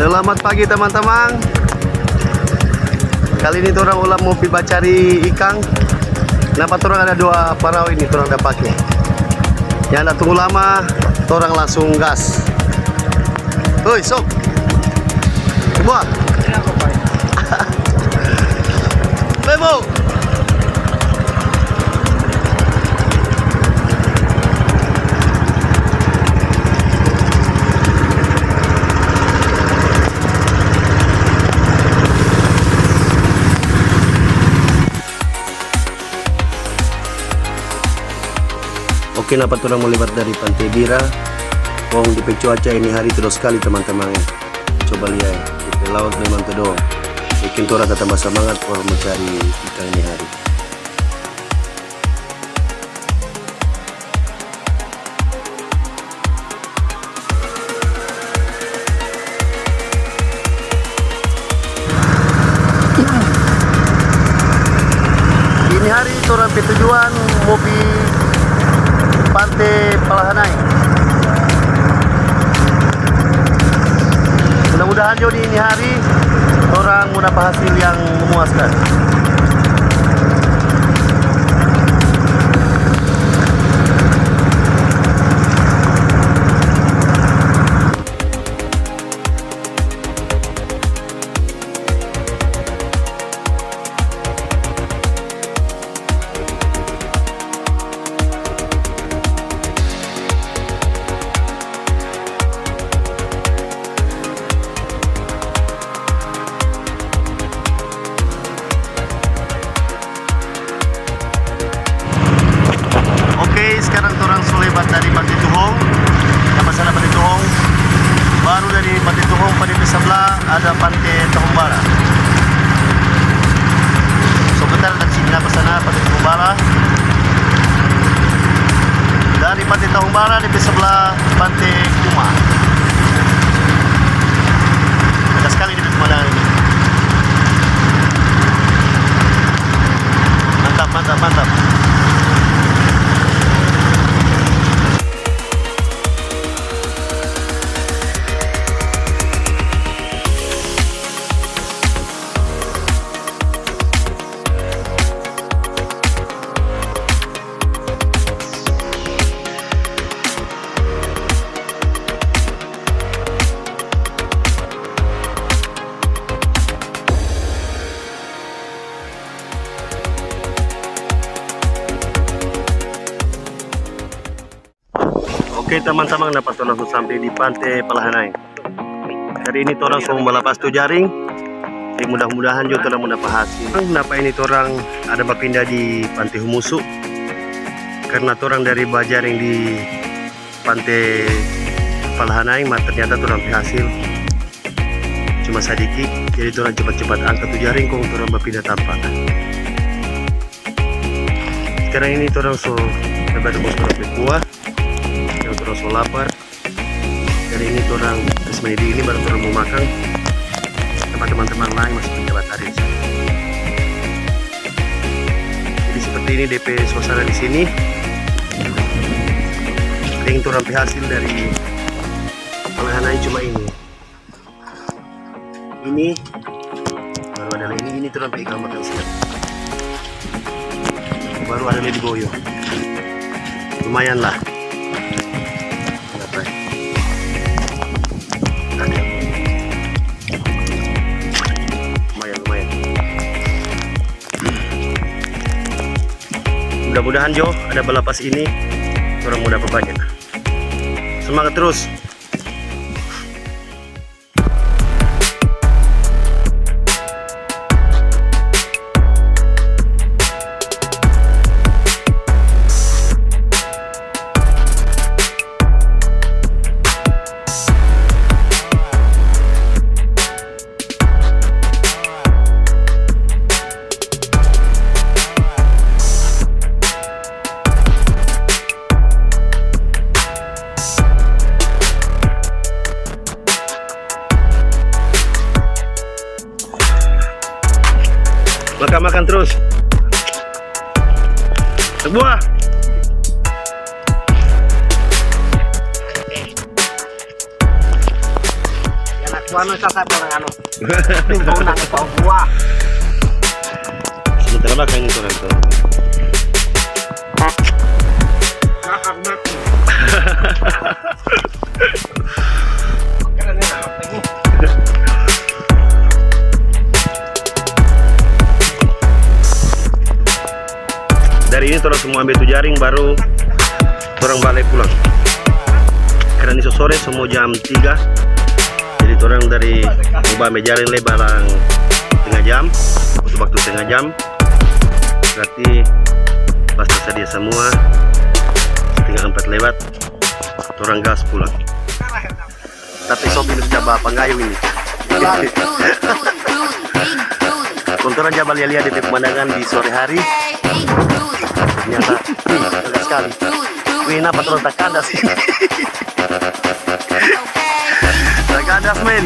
Selamat pagi teman-teman. Kali ini orang ulam mau piba cari ikan. Kenapa orang ada dua parau ini orang dah pakai. Yang nak tunggu lama, orang langsung gas. Hoi, sok. Semua. Bebo. Oke, dapat orang melebar dari Pantai Bira. Di cuaca ini hari terus sekali teman-teman. Coba lihat, di laut memang terdoang. Bikin orang tambah semangat orang mencari ikan ini hari. Ini hari orang tujuan mobil Pantai Palahanai. Mudah-mudahan jadi ini hari orang mendapat hasil yang memuaskan. Sekarang orang selebat dari Pantai Tuhong. Sampai sana Pantai Tuhong. Baru dari Pantai Tuhong pada di sebelah ada Pantai Tahong Bara. Sebentar dari sini ke sana Pantai Tahong Bara. Dari Pantai Tahong Bara di sebelah Pantai Kuma. Ada sekali di pemandangan ini. Mantap, mantap, mantap. Oke teman-teman, dapat langsung sampai di Pantai Palahanai. Hari ini orang semua melepas tu jaring. Jadi mudah-mudahan juga orang mendapat hasil. Kenapa ini orang ada berpindah di Pantai Humusu? Karena orang dari jaring di Pantai Palahanai, ternyata orang hasil cuma sedikit. Jadi orang cepat-cepat angkat tu jaring, kong orang berpindah tanpa. Sekarang ini orang so berbus buah. Terus lapar. Dari ini orang semedi ini baru orang mau makan. Teman-teman lain masih menjabat hari. Jadi seperti ini DP suasana di sini. Paling orang hasil dari Palahanai cuma ini. Ini baru ada ini orang ikan makan siap. Baru ada di boyo. Lumayan lah. Mudah-mudahan Jo ada balapas ini orang mudah banyak. Semangat terus. Makan terus. Sebuah. Enak. Buano sa parang ano. Ito nang ito buah. Sementara belakang itu orang itu. Dari ini orang semua ambil tuh jaring baru orang balik pulang. Karena ini sore semua jam 3. Jadi orang dari ubah ambil jaring lebar setengah jam, butuh waktu setengah jam. Berarti pas tersedia semua setengah 4 lewat orang gas pulang. Tapi sopi itu coba pengayuh ini. Kontoran coba lihat di pemandangan di sore hari. Ternyata agak sekali. Wih, kenapa terus tak kandas ini? Tak kandas, men.